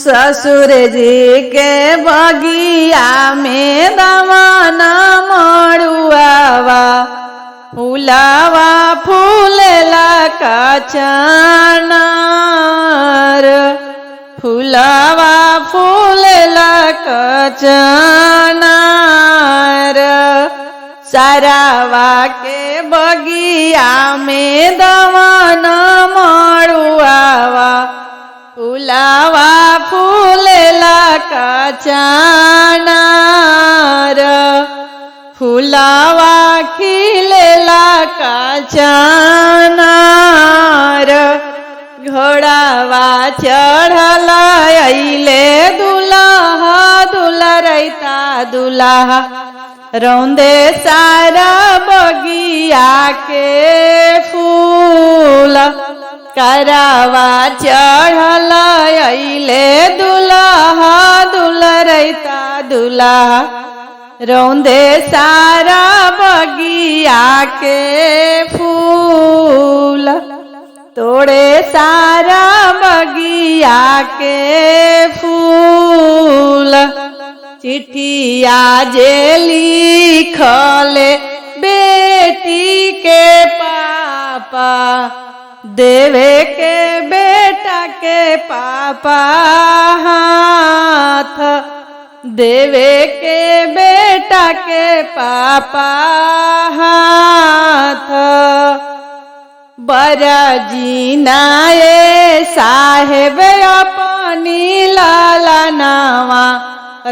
ससुर जी के बगिया में दवाना मड़ुआवा फूलावा फूलेला कचनार फूलावा फूलेला कचनार सारावा के बगिया में दवाना मड़ुआवा फूलावा फूलेला कचनार फूलावा खिलेला कचनार घोड़ावा चढ़ल अइले दुल्हा दुलरैता दुल्हा रौंदे सारा बगिया के फूल करावा चढ़ल अइले दुल्हा दुलरैता दुल्हा रौंदे सारा बगिया के फूल तोड़े सारा बगिया के फूल चिट्ठिया जे लिखले बेटी के पापा देवे के बेटा के पापा हाथ देवे के बेटा के पापा हाथ बरजीनाए साहेब अपनी लाला नावा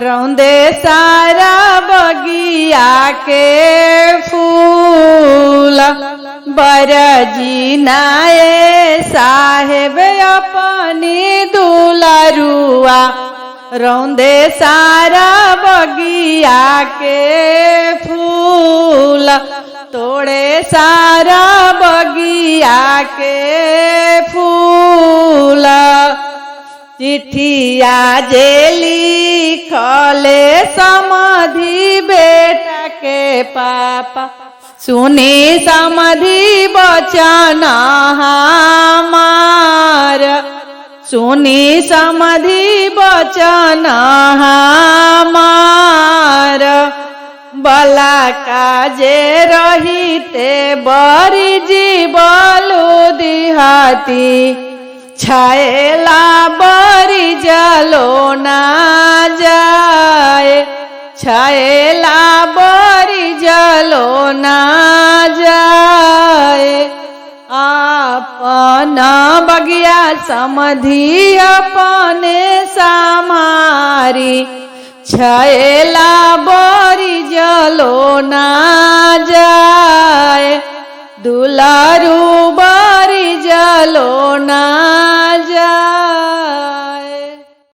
रौंदे सारा बगिया के फूल बरजीनाए साहेब अपनी दुलारुआ रौंदे सारा बगिया के फूल तोड़े सारा बगिया के फूल चिट्ठिया जे लिखले समधि बेटा के पापा सुनी समधि बचन हमार सुनी समधि बचन हमार बला काजे रहिते बरी जीवलु दिहाती छाएला बरी जलो ना जाए छाएला बरी जलो ना जाए अपन बगिया समधि अपने समारी छाएला बरी जलो ना जाए।